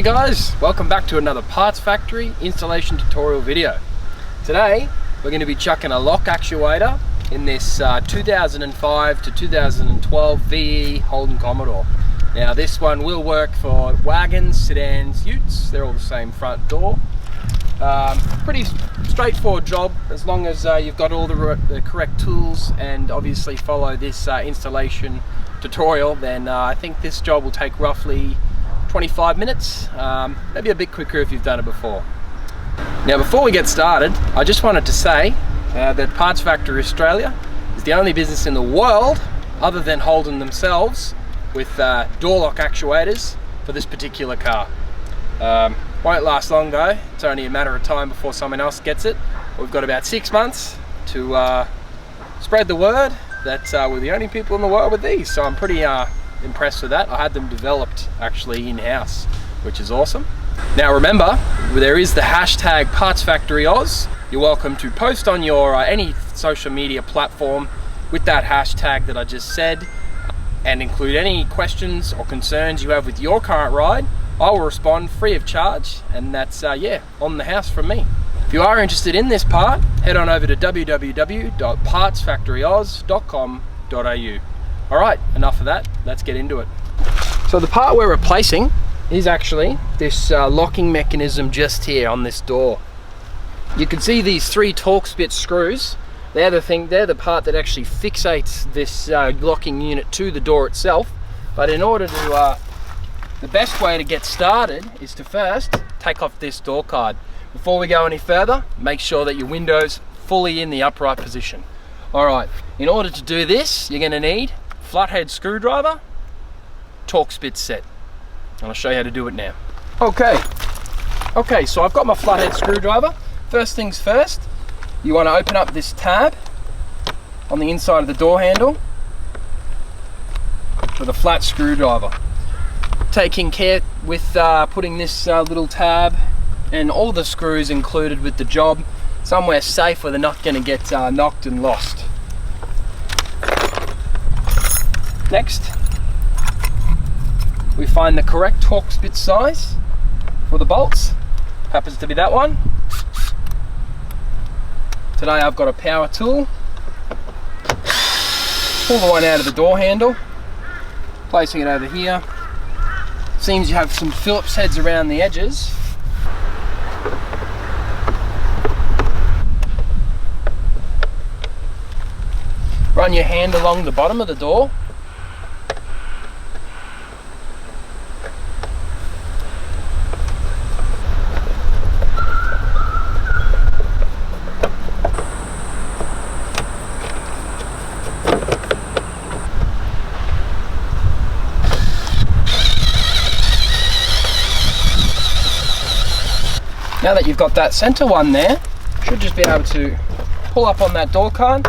guys, welcome back to another Parts Factory installation tutorial video. Today we're going to be chucking a lock actuator in this 2005 to 2012 VE Holden Commodore. Now this one will work for wagons, sedans, utes, they're all the same front door. Pretty straightforward job as long as you've got all the correct tools and obviously follow this installation tutorial. Then I think this job will take roughly 25 minutes, maybe a bit quicker if you've done it before. Now before we get started, I just wanted to say that Parts Factory Australia is the only business in the world other than Holden themselves with door lock actuators for this particular car. Won't last long though, it's only a matter of time before someone else gets it. We've got about 6 months to spread the word that we're the only people in the world with these, so I'm pretty impressed with that. I had them developed actually in-house, which is awesome. Now remember, there is the hashtag Parts Factory Oz. You're welcome to post on your any social media platform with that hashtag that I just said, and include any questions or concerns you have with your current ride. I will respond free of charge, and that's yeah, on the house from me. If you are interested in this part, head on over to www.partsfactoryoz.com.au. Alright, enough of that, let's get into it. So the part we're replacing is actually this locking mechanism just here on this door. You can see these 3 torque spit screws. They're the part that actually fixates this locking unit to the door itself. But in order to, the best way to get started is to first take off this door card. Before we go any further, make sure that your window's fully in the upright position. Alright, in order to do this, you're going to need flathead screwdriver, torque spit set, and I'll show you how to do it now. Okay, so I've got my flathead screwdriver. First things first, you want to open up this tab on the inside of the door handle with a flat screwdriver. Taking care with putting this little tab and all the screws included with the job somewhere safe where they're not going to get knocked and lost. Next, we find the correct torque spit size for the bolts. Happens to be that one. Today I've got a power tool. Pull the one out of the door handle, placing it over here. Seems you have some Phillips heads around the edges. Run your hand along the bottom of the door. Now that you've got that center one there, you should just be able to pull up on that door card,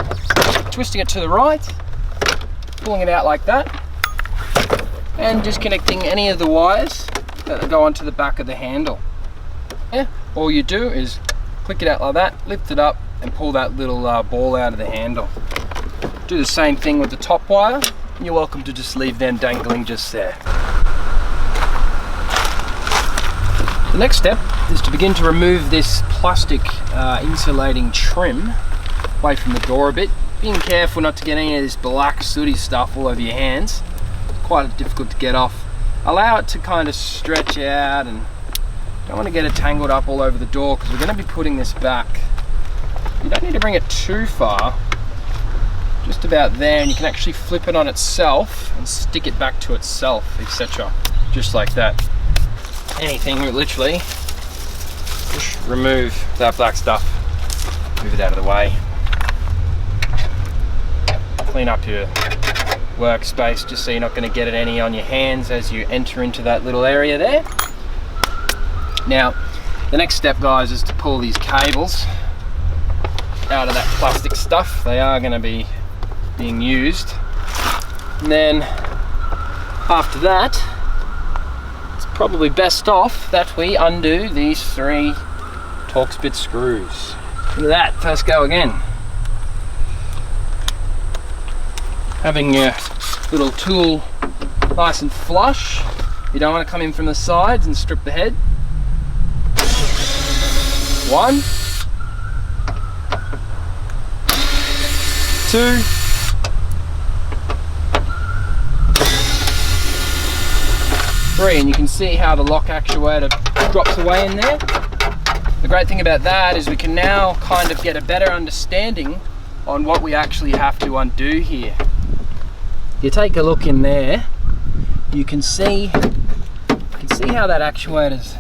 twisting it to the right, pulling it out like that, and disconnecting any of the wires that go onto the back of the handle. Yeah, all you do is click it out like that, lift it up, and pull that little ball out of the handle. Do the same thing with the top wire, and you're welcome to just leave them dangling just there. The next step is to begin to remove this plastic insulating trim away from the door a bit. Being careful not to get any of this black sooty stuff all over your hands. It's quite difficult to get off. Allow it to kind of stretch out, and don't want to get it tangled up all over the door because we're going to be putting this back. You don't need to bring it too far, just about there, and you can actually flip it on itself and stick it back to itself, etc. Just like that. Anything, literally, just remove that black stuff, move it out of the way, clean up your workspace just so you're not going to get any on your hands as you enter into that little area there. Now, the next step, guys, is to pull these cables out of that plastic stuff. They are going to be being used, and then after that, probably best off that we undo these 3 torque spit screws. Look at that, first go again. Having your little tool nice and flush, You don't want to come in from the sides and strip the head. 1, 2, 3, and you can see how the lock actuator drops away in there. The great thing about that is we can now kind of get a better understanding on what we actually have to undo here. You take a look in there, you can see how that actuator's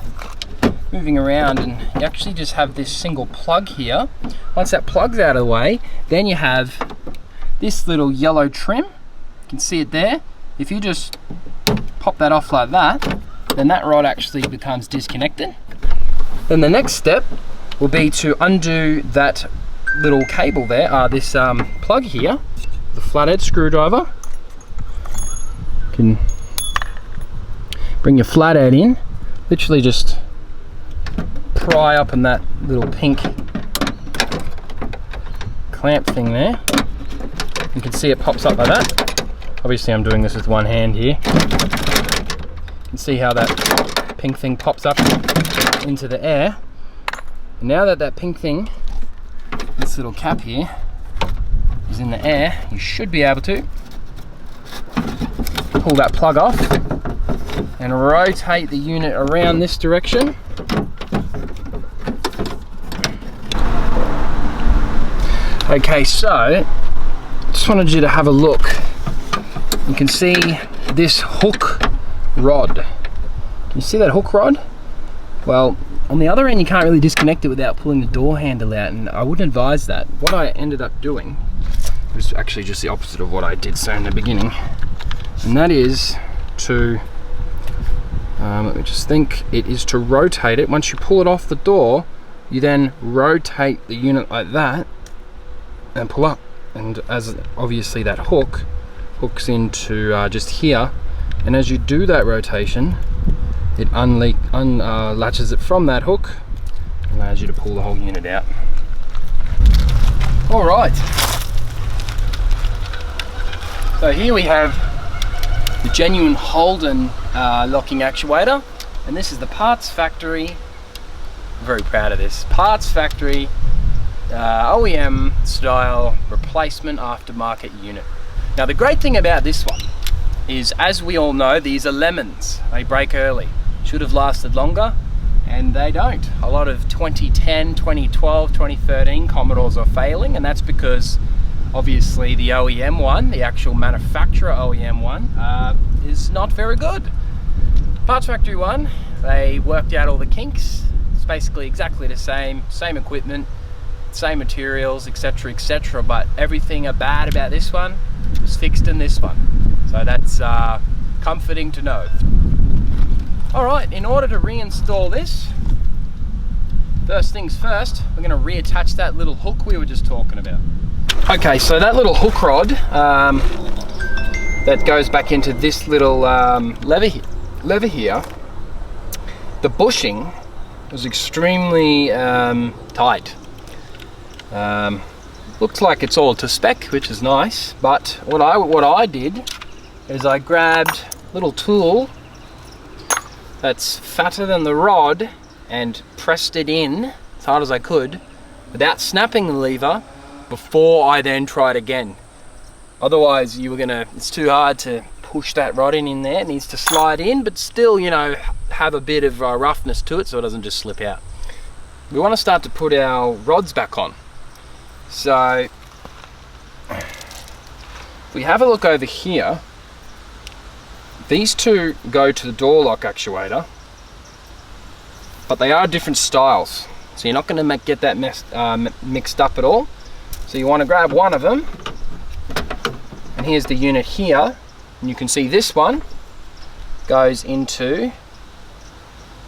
moving around, and you actually just have this single plug here. Once that plug's out of the way, then you have this little yellow trim. You can see it there. If you just pop that off like that, then that rod actually becomes disconnected. Then the next step will be to undo that little cable there, this plug here, the flathead screwdriver. You can bring your flathead in, literally just pry up on that little pink clamp thing there. You can see it pops up like that. Obviously I'm doing this with one hand here. You can see how that pink thing pops up into the air. And now that that pink thing, this little cap here, is in the air, you should be able to pull that plug off and rotate the unit around this direction. Okay, so just wanted you to have a look. You can see this hook rod. Can you see that hook rod? Well, on the other end you can't really disconnect it without pulling the door handle out, and I wouldn't advise that. What I ended up doing was actually just the opposite of what I did say in the beginning, and that is to let me just think, it is to rotate it. Once you pull it off the door, you then rotate the unit like that and pull up, and as obviously that hooks into just here, and as you do that rotation, it latches it from that hook, allows you to pull the whole unit out. All right, so here we have the genuine Holden locking actuator, and this is the Parts Factory. I'm very proud of this Parts Factory OEM style replacement aftermarket unit. Now the great thing about this one is, as we all know, these are lemons. They break early. Should have lasted longer, and they don't. A lot of 2010, 2012, 2013 Commodores are failing, and that's because obviously the OEM one, the actual manufacturer OEM one, is not very good. Parts Factory one, they worked out all the kinks. It's basically exactly the same equipment, same materials, etc, etc, but everything bad about this one was fixed in this one. So that's comforting to know. Alright, in order to reinstall this, first things first, we're going to reattach that little hook we were just talking about. Okay, so that little hook rod that goes back into this little lever here, the bushing was extremely tight. Looks like it's all to spec, which is nice, but what I did is I grabbed a little tool that's fatter than the rod and pressed it in as hard as I could without snapping the lever before I then tried again. Otherwise it's too hard to push that rod in there. It needs to slide in, but still, you know, have a bit of roughness to it so it doesn't just slip out. We want to start to put our rods back on. So if we have a look over here, these two go to the door lock actuator, but they are different styles, so you're not going to get that mixed up at all. So you want to grab one of them, and here's the unit here, and you can see this one goes into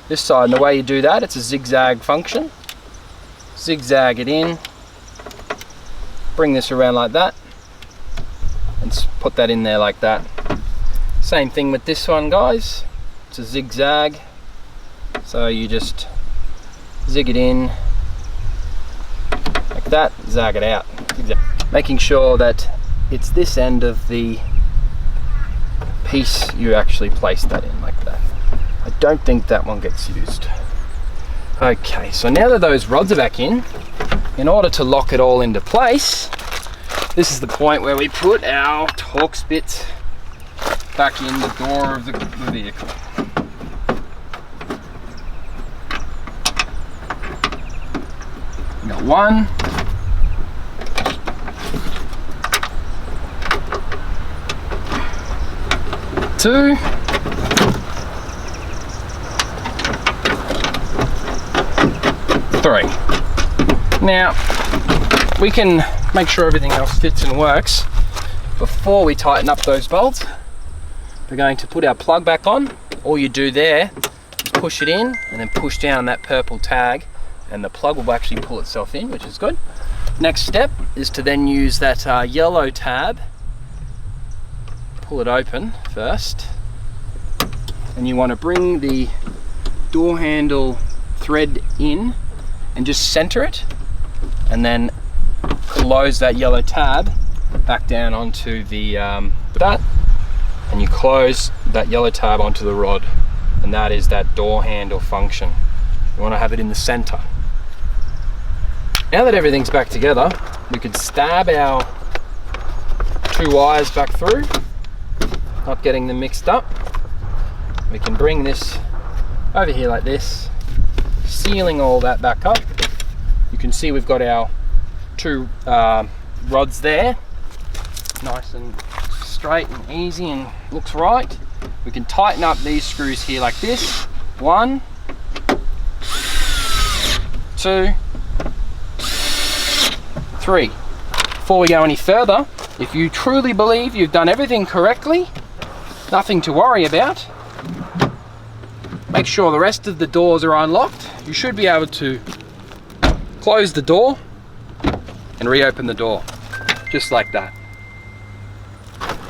this side, and the way you do that, it's a zigzag function. Zigzag it in, bring this around like that, and put that in there like that. Same thing with this one, guys. It's a zigzag, so you just zig it in like that, zag it out, making sure that it's this end of the piece you actually place that in like that. I don't think that one gets used. Okay, so now that those rods are back in order to lock it all into place, this is the point where we put our Torx bit back in the door of the vehicle. We got 1, 2, 3. Now we can make sure everything else fits and works before we tighten up those bolts. We're going to put our plug back on. All you do there is push it in and then push down that purple tag, and the plug will actually pull itself in, which is good. Next step is to then use that yellow tab. Pull it open first, and you want to bring the door handle thread in and just center it, and then close that yellow tab back down onto the that, and you close that yellow tab onto the rod, and that is that door handle function. You want to have it in the center. Now that everything's back together, we could stab our 2 wires back through, not getting them mixed up. We can bring this over here like this, sealing all that back up. You can see we've got our 2 rods there, nice and straight and easy and looks right. We can tighten up these screws here like this. 1, 2, 3. Before we go any further, if you truly believe you've done everything correctly, nothing to worry about, make sure the rest of the doors are unlocked. You should be able to close the door and reopen the door, just like that.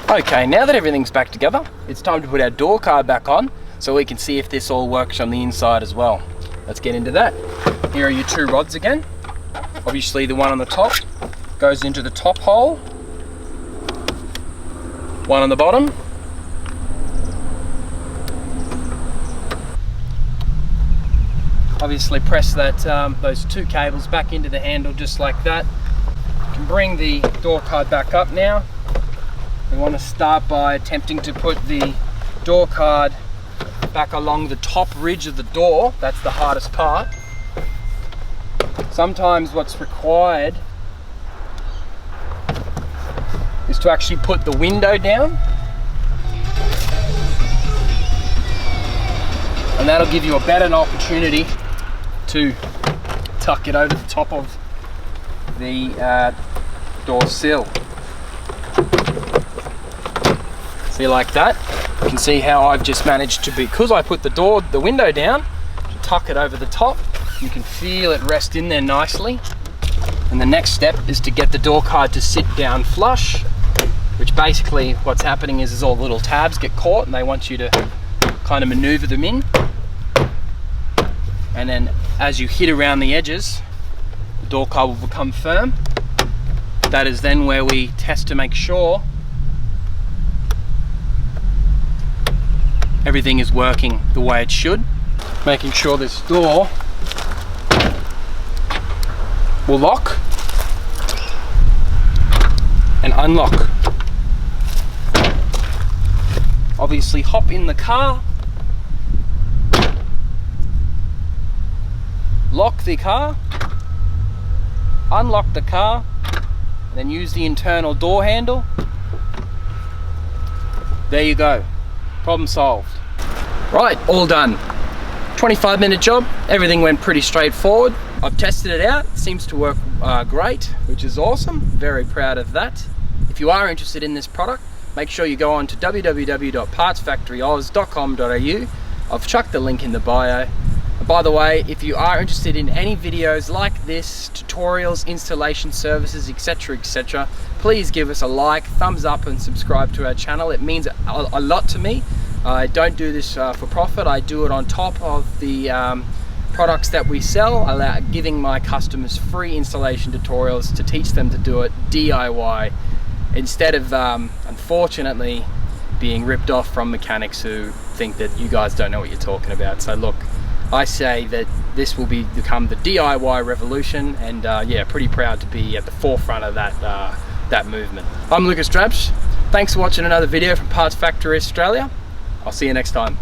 Okay, now that everything's back together, it's time to put our door card back on so we can see if this all works on the inside as well. Let's get into that. Here are your 2 rods again. Obviously the one on the top goes into the top hole, one on the bottom. Obviously press that those 2 cables back into the handle just like that. You can bring the door card back up now. We want to start by attempting to put the door card back along the top ridge of the door. That's the hardest part. Sometimes what's required is to actually put the window down, and that'll give you a better opportunity to tuck it over the top of the door sill. See, like that. You can see how I've just managed to, because I put the window down, to tuck it over the top. You can feel it rest in there nicely. And the next step is to get the door card to sit down flush, which basically what's happening is all the little tabs get caught and they want you to kind of maneuver them in. And then as you hit around the edges, the door card will become firm. That is then where we test to make sure everything is working the way it should. Making sure this door will lock and unlock. Obviously hop in the car, lock the car, unlock the car, and then use the internal door handle. There you go, problem solved. Right, all done. 25-minute job, everything went pretty straightforward. I've tested it out, it seems to work great, which is awesome. Very proud of that. If you are interested in this product, make sure you go on to www.partsfactoryoz.com.au. I've chucked the link in the bio. And by the way, if you are interested in any videos like this, tutorials, installation services, etc., please give us a like, thumbs up and subscribe to our channel. It means a lot to me. I don't do this for profit. I do it on top of the products that we sell, giving my customers free installation tutorials to teach them to do it DIY instead of unfortunately being ripped off from mechanics who think that you guys don't know what you're talking about. So look, I say that this will become the DIY revolution, and yeah, pretty proud to be at the forefront of that movement. I'm Lucas Drabsch. Thanks for watching another video from Parts Factory Australia. I'll see you next time.